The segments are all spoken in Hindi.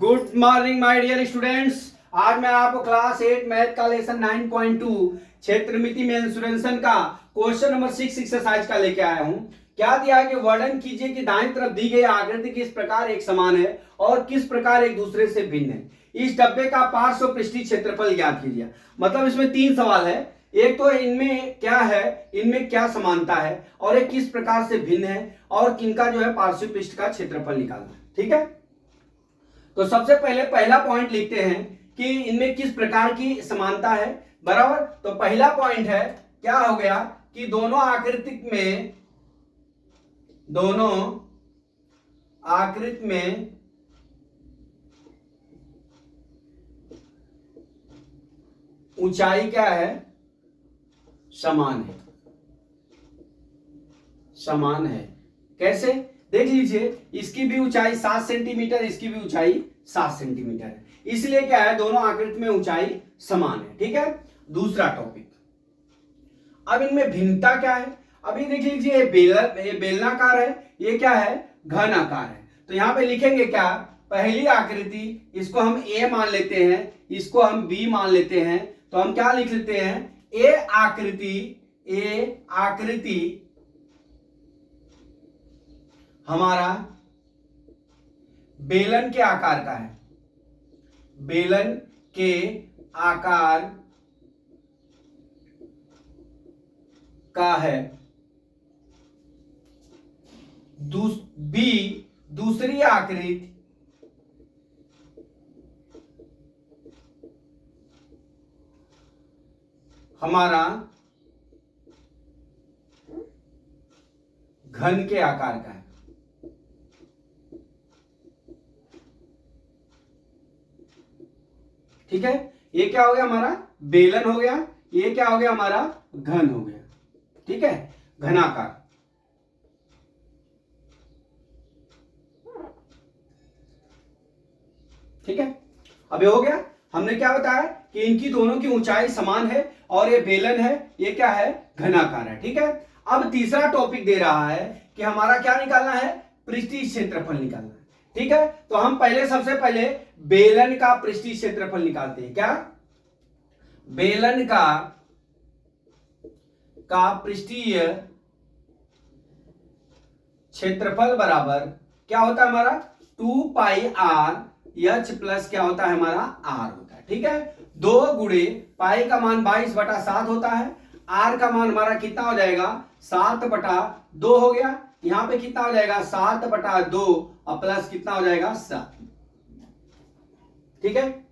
Good morning my dear students. आज मैं आपको क्लास 8 मैथ का लेसन 9.2 क्षेत्रमिति मेंसुरेशन का क्वेश्चन नंबर 6 एक्सरसाइज का लेके आया हूं। क्या दिया है कि वर्णन कीजिए कि दाईं तरफ दी गई आकृति किस प्रकार एक समान है और किस प्रकार एक दूसरे से भिन्न है। इस डब्बे का पार्श्व पृष्ठीय क्षेत्रफल ज्ञात कीजिए। मतलब इसमें 3 सवाल है। एक तो इनमें क्या है, इनमें क्या समानता है और एक किस प्रकार से भिन्न है और किनका जो है पार्श्व पृष्ठ का क्षेत्रफल निकालना है। ठीक है, तो सबसे पहले पहला पॉइंट लिखते हैं कि इनमें किस प्रकार की समानता है। बराबर, तो पहला पॉइंट है क्या हो गया कि दोनों आकृति में ऊंचाई क्या है, समान है। कैसे, देख लीजिए, इसकी भी ऊंचाई 7 सेंटीमीटर, इसकी भी ऊंचाई 7 सेंटीमीटर है, इसलिए क्या है दोनों आकृति में ऊंचाई समान है। ठीक है, दूसरा टॉपिक, अब इनमें भिन्नता क्या है। अभी देख लीजिए, ये बेलनाकार है, ये क्या है, घन आकार है। तो यहां पे लिखेंगे क्या, पहली आकृति इसको हम ए मान लेते हैं, इसको हम बी मान लेते हैं, तो हम क्या लिख लेते हैं, ए आकृति हमारा बेलन के आकार का है, बेलन के आकार का है। दूसरी आकृति हमारा घन के आकार का है। ठीक है, ये क्या हो गया, हमारा बेलन हो गया, ये क्या हो गया, हमारा घन हो गया। ठीक है, घनाकार। ठीक है, अब ये हो गया। हमने क्या बताया कि इनकी दोनों की ऊंचाई समान है और ये बेलन है, ये क्या है, घनाकार है। ठीक है, अब तीसरा टॉपिक दे रहा है कि हमारा क्या निकालना है, पृष्ठीय क्षेत्रफल निकालना है। ठीक है, तो हम सबसे पहले बेलन का पृष्ठीय क्षेत्रफल निकालते हैं। क्या, बेलन का पृष्ठीय क्षेत्रफल बराबर क्या होता है हमारा, 2 पाई आर एच प्लस क्या होता है, हमारा आर होता है। ठीक है, 2 गुणे पाई का मान 22/7 होता है, आर का मान हमारा कितना हो जाएगा, 7/2 हो गया। यहां पे कितना हो जाएगा, 7/2 और प्लस कितना हो जाएगा, 7। ठीक है,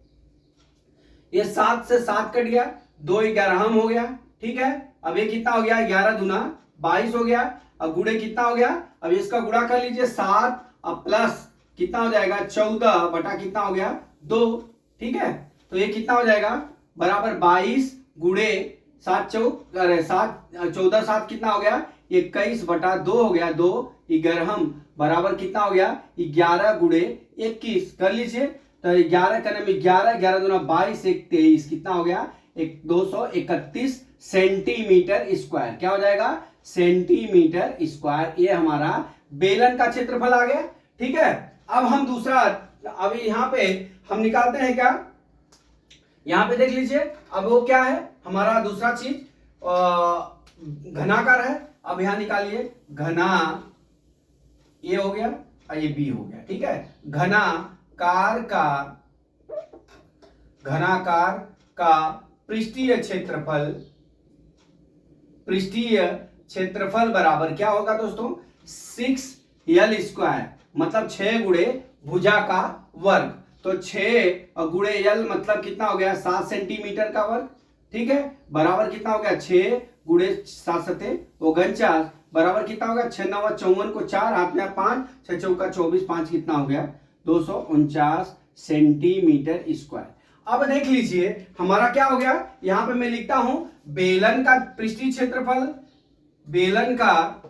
ये 7 से 7 कट गया, 2 11 हो गया। ठीक है, अब ये कितना हो गया, 11 दूना 22 हो गया। अब गुणे कितना हो गया, अब इसका गुणा कर लीजिए, 7 और प्लस कितना हो जाएगा, 14 बटा कितना हो गया, 2। ठीक है, तो ये कितना हो जाएगा, बराबर 22 गुणे 14 7 कितना हो गया, 21/2 हो गया, 2 11 बराबर कितना हो गया, 11 गुणे 21 कर लीजिए। तो 11 करने में 11 दूना 22 1 23 कितना हो गया, 231 सेंटीमीटर स्क्वायर। क्या हो जाएगा, सेंटीमीटर स्क्वायर। ये हमारा बेलन का क्षेत्रफल आ गया। ठीक है, अब हम दूसरा, अभी यहां पे हम निकालते हैं क्या, यहां पे देख लीजिए, अब वो क्या है, हमारा दूसरा चीज घनाकार है। अब यहां निकालिए, घना, ये हो गया और ये बी हो गया। ठीक है, घनाकार का पृष्ठीय क्षेत्रफल बराबर क्या होगा दोस्तों, 6l², मतलब 6 गुणे भुजा का वर्ग। तो 6 गुणे l मतलब कितना हो गया, 7 सेंटीमीटर का वर्ग। ठीक है, बराबर कितना हो गया, 6 गुणे 7 7 49 बराबर कितना हो गया, 6 9 54 को 4 हाथ में 5 6 चौका 24 5 कितना हो गया, 249 सेंटीमीटर स्क्वायर। अब देख लीजिए हमारा क्या हो गया, यहां पे मैं लिखता हूं बेलन का पृष्ठीय क्षेत्रफल, बेलन का,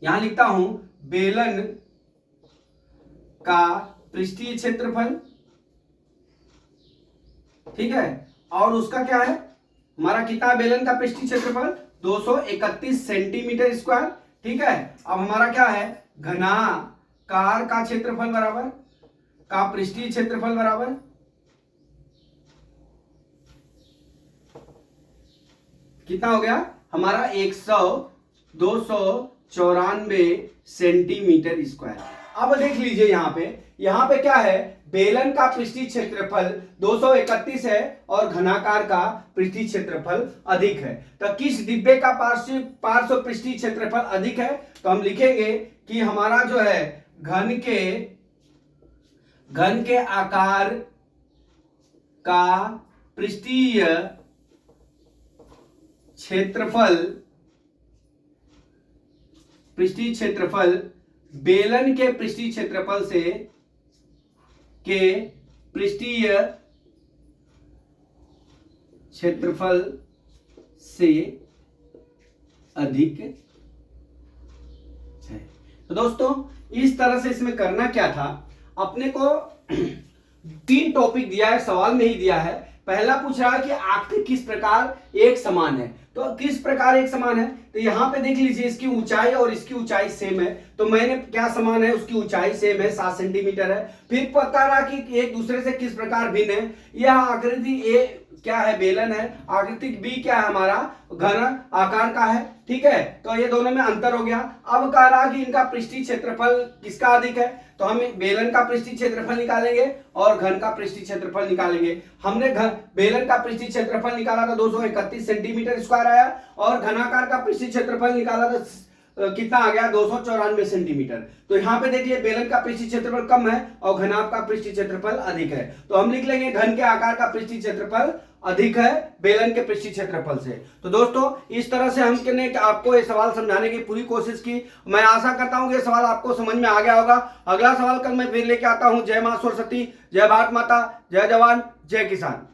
यहां लिखता हूं बेलन का पृष्ठीय क्षेत्रफल। ठीक है, और उसका क्या है, हमारा कितना बेलन का पृष्ठीय क्षेत्रफल, 231 सेंटीमीटर स्क्वायर। ठीक है, अब हमारा क्या है, घनाकार का क्षेत्रफल बराबर का पृष्ठीय क्षेत्रफल बराबर कितना हो गया हमारा 294 सेंटीमीटर स्क्वायर। अब देख लीजिए यहां पे क्या है, बेलन का पृष्ठीय क्षेत्रफल 231 है और घनाकार का पृष्ठीय क्षेत्रफल अधिक है। तो किस डिब्बे का पार्श्व पृष्ठीय क्षेत्रफल अधिक है, तो हम लिखेंगे कि हमारा जो है घन के आकार का पृष्ठीय क्षेत्रफल बेलन के पृष्ठीय क्षेत्रफल से अधिक है। तो दोस्तों इस तरह से इसमें करना क्या था, अपने को 3 टॉपिक दिया है, सवाल में ही दिया है। पहला पूछ रहा है कि आकृति किस प्रकार एक समान है, तो किस प्रकार एक समान है, तो यहां पे देख लीजिए इसकी ऊंचाई और इसकी ऊंचाई सेम है, तो मैंने क्या समान है, उसकी ऊंचाई सेम है 7 सेंटीमीटर है। फिर पता रहा कि एक दूसरे से किस प्रकार भिन्न है। यह आकृति ए क्या है, बेलन है, आकृति बी क्या है, हमारा घन आकार का है, ठीक है। तो ये दोनों में अंतर हो गया। अब कह रहा कि इनका पृष्ठीय क्षेत्रफल किसका अधिक है, तो हम बेलन का पृष्ठीय क्षेत्रफल निकालेंगे और घन का पृष्ठीय क्षेत्रफल निकालेंगे। हमने बेलन का पृष्ठीय क्षेत्रफल निकाला था 231 सेंटीमीटर स्क्वायर आया और घनाकार का पृष्ठीय क्षेत्रफल निकाला था कितना आ गया 294 सेंटीमीटर। तो यहाँ पे देखिए बेलन का पृष्ठीय क्षेत्रफल कम है और घनाभ का पृष्ठीय क्षेत्रफल अधिक है, तो हम लिख लेंगे घन के आकार का पृष्ठीय क्षेत्रफल अधिक है बेलन के पृष्ठीय क्षेत्रफल से। तो दोस्तों इस तरह से हमने आपको ये सवाल समझाने की पूरी कोशिश की। मैं आशा करता हूं ये सवाल आपको समझ में आ गया होगा। अगला सवाल कल मैं फिर लेके आता हूं। जय मां सरस्वती, जय भारत माता, जय जवान, जय किसान।